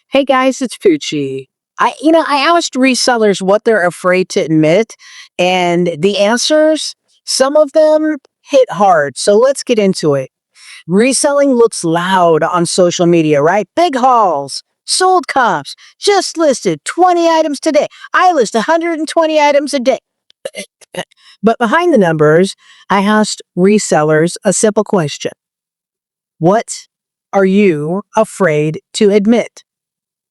Hey guys, it's Poochie. I asked resellers what they're afraid to admit, and the answers, some of them hit hard. So let's get into it. Reselling looks loud on social media, right? Big hauls, sold comps, just listed 20 items today. I list 120 items a day. But behind the numbers, I asked resellers a simple question. What are you afraid to admit?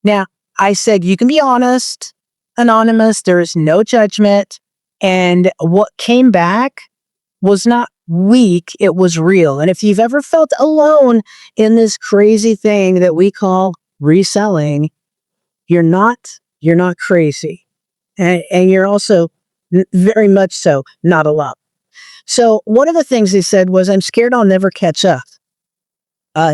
Now, I said, you can be honest, anonymous, there is no judgment. And what came back was not weak, it was real. And if you've ever felt alone in this crazy thing that we call reselling, you're not crazy. And you're also very much so not alone. So one of the things they said was, I'm scared I'll never catch up.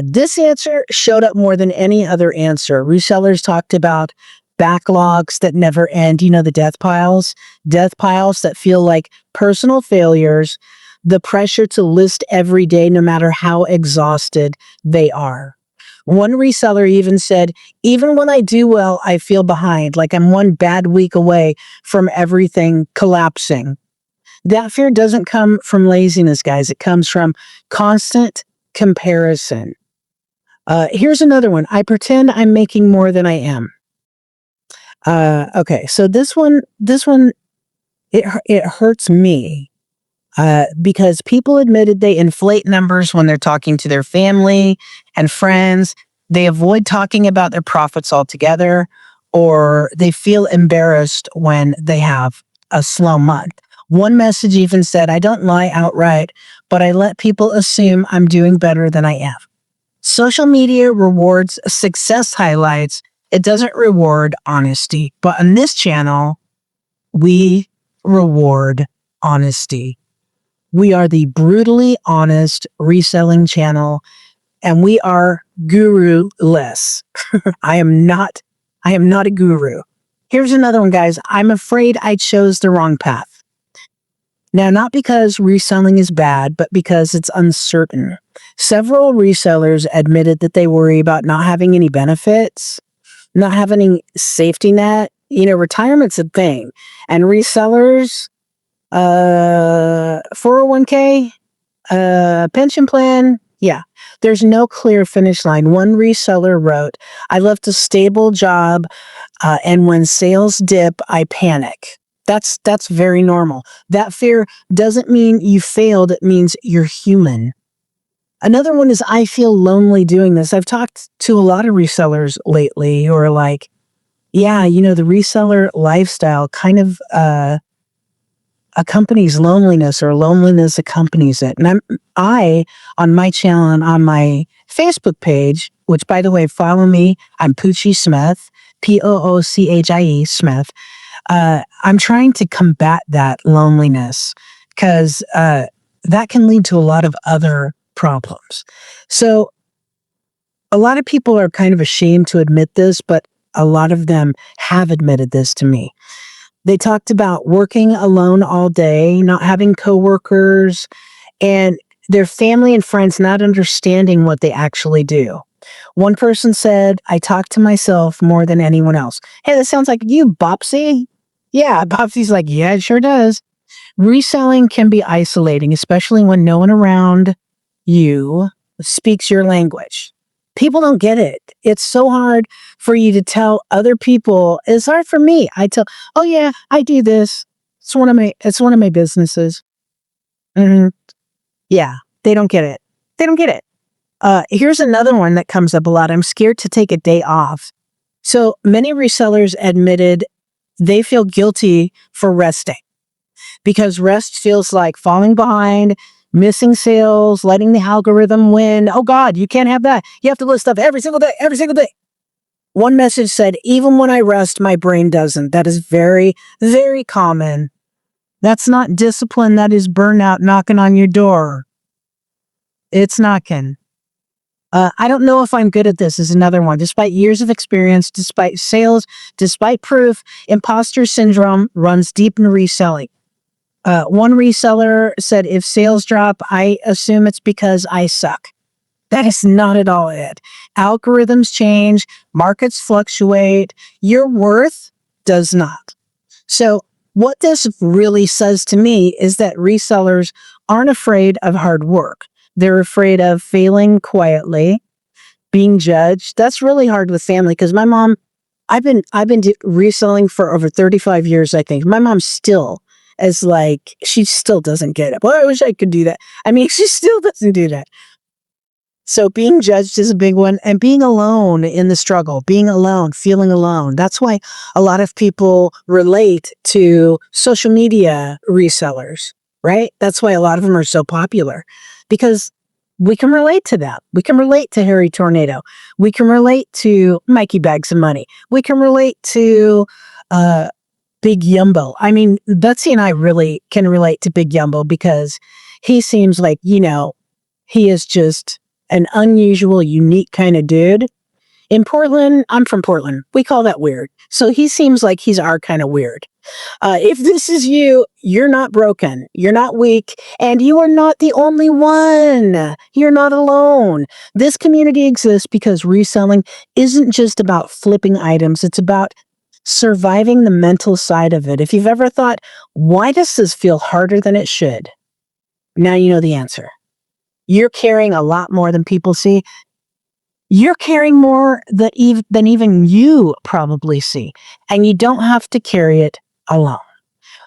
This answer showed up more than any other answer. Resellers talked about backlogs that never end, the death piles that feel like personal failures, the pressure to list every day, no matter how exhausted they are. One reseller even said, even when I do well, I feel behind, like I'm one bad week away from everything collapsing. That fear doesn't come from laziness, guys. It comes from constant comparison. Here's another one. I pretend I'm making more than I am. Okay, so this one, it hurts me because people admitted they inflate numbers when they're talking to their family and friends. They avoid talking about their profits altogether, or they feel embarrassed when they have a slow month. One message even said, I don't lie outright, but I let people assume I'm doing better than I am. Social media rewards success highlights. It doesn't reward honesty. But on this channel, we reward honesty. We are the brutally honest reselling channel, and we are guru-less. I am not a guru. Here's another one, guys. I'm afraid I chose the wrong path. Now, not because reselling is bad, but because it's uncertain. Several resellers admitted that they worry about not having any benefits, not having any safety net. Retirement's a thing. And resellers, 401k, pension plan, yeah, there's no clear finish line. One reseller wrote, I left a stable job, and when sales dip, I panic. That's very normal. That fear doesn't mean you failed. It means you're human. Another one is, I feel lonely doing this. I've talked to a lot of resellers lately who are like, yeah, the reseller lifestyle kind of accompanies loneliness, or loneliness accompanies it. And I, on my channel and on my Facebook page, which, by the way, follow me, I'm Poochie Smith, Poochie Smith. I'm trying to combat that loneliness because that can lead to a lot of other problems. So a lot of people are kind of ashamed to admit this, but a lot of them have admitted this to me. They talked about working alone all day, not having coworkers, and their family and friends not understanding what they actually do. One person said, I talk to myself more than anyone else. Hey, that sounds like you, Bopsy. Yeah, Bopsy's like, yeah, it sure does. Reselling can be isolating, especially when no one around you speaks your language. People don't get it. It's so hard for you to tell other people. It's hard for me. I tell, oh yeah, I do this. It's one of my businesses. Yeah, they don't get it. They don't get it. Here's another one that comes up a lot. I'm scared to take a day off. So many resellers admitted they feel guilty for resting because rest feels like falling behind, missing sales, letting the algorithm win. Oh God, you can't have that. You have to list stuff every single day, every single day. One message said, even when I rest, my brain doesn't. That is very, very common. That's not discipline. That is burnout knocking on your door. It's knocking. I don't know if I'm good at this is another one. Despite years of experience, despite sales, despite proof, imposter syndrome runs deep in reselling. One reseller said, if sales drop, I assume it's because I suck. That is not at all it. Algorithms change, markets fluctuate, your worth does not. So, what this really says to me is that resellers aren't afraid of hard work. They're afraid of failing quietly, being judged. That's really hard with family because my mom, I've been reselling for over 35 years, I think. My mom still is like, she still doesn't get it. Well, I wish I could do that. I mean, she still doesn't do that. So being judged is a big one, and being alone in the struggle, being alone, feeling alone. That's why a lot of people relate to social media resellers, right? That's why a lot of them are so popular because we can relate to them. We can relate to Harry Tornado. We can relate to Mikey Bags of Money. We can relate to Big Yumbo. I mean, Betsy and I really can relate to Big Yumbo because he seems like, he is just an unusual, unique kind of dude. In Portland, I'm from Portland. We call that weird. So he seems like he's our kind of weird. If this is you, you're not broken. You're not weak. And you are not the only one. You're not alone. This community exists because reselling isn't just about flipping items. It's about surviving the mental side of it. If you've ever thought, why does this feel harder than it should? Now you know the answer. You're carrying a lot more than people see. You're carrying more than even you probably see. And you don't have to carry it alone.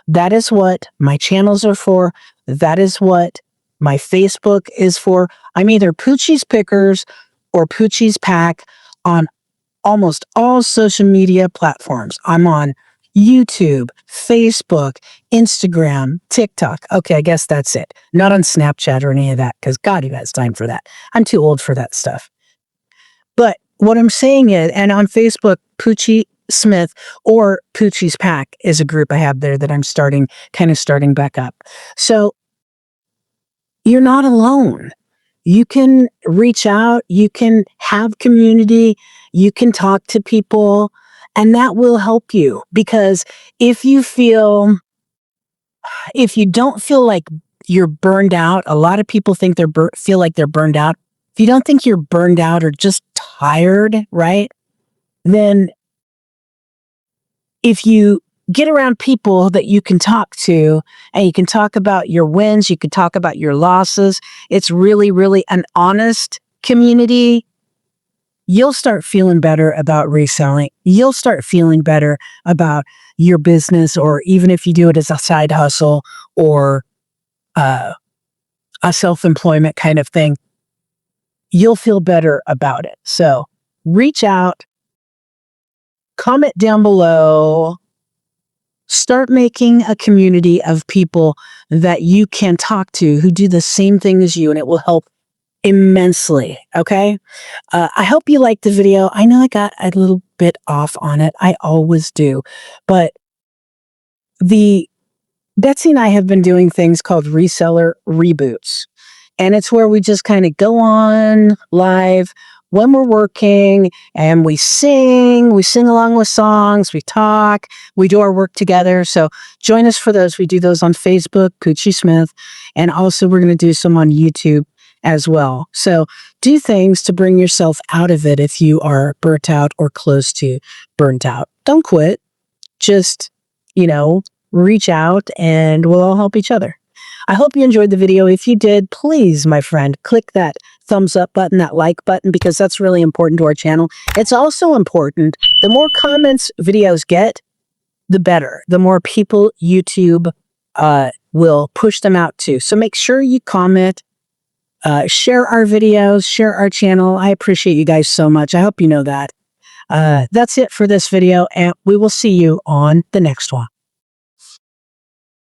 That is what my channels are for. That is what my Facebook is for. I'm either Poochie's Pickers or Poochie's Pack on almost all social media platforms. I'm on YouTube, Facebook, Instagram, TikTok. Okay, I guess that's it. Not on Snapchat or any of that because God, who has time for that? I'm too old for that stuff. But what I'm saying is, and on Facebook, Poochie Smith or Poochie's Pack is a group I have there that I'm starting back up. So you're not alone. You can reach out, you can have community, you can talk to people, and that will help you because if you don't feel like you're burned out, a lot of people think feel like they're burned out. If you don't think you're burned out or just tired, right? Then if you get around people that you can talk to and you can talk about your wins, you can talk about your losses, it's really, really an honest community, you'll start feeling better about reselling. You'll start feeling better about your business, or even if you do it as a side hustle or a self-employment kind of thing, you'll feel better about it. So reach out, comment down below, start making a community of people that you can talk to who do the same thing as you, and it will help immensely. Okay. I hope you liked the video. I know I got a little bit off on it. I always do. But Betsy and I have been doing things called reseller reboots. And it's where we just kind of go on live when we're working and we sing along with songs, we talk, we do our work together. So join us for those. We do those on Facebook, Poochie Smith, and also we're going to do some on YouTube as well. So do things to bring yourself out of it if you are burnt out or close to burnt out. Don't quit. Just, reach out and we'll all help each other. I hope you enjoyed the video. If you did, please, my friend, click that thumbs up button, that like button, because that's really important to our channel. It's also important. The more comments videos get, the better. The more people YouTube will push them out to. So make sure you comment, share our videos, share our channel. I appreciate you guys so much. I hope you know that. That's it for this video, and we will see you on the next one.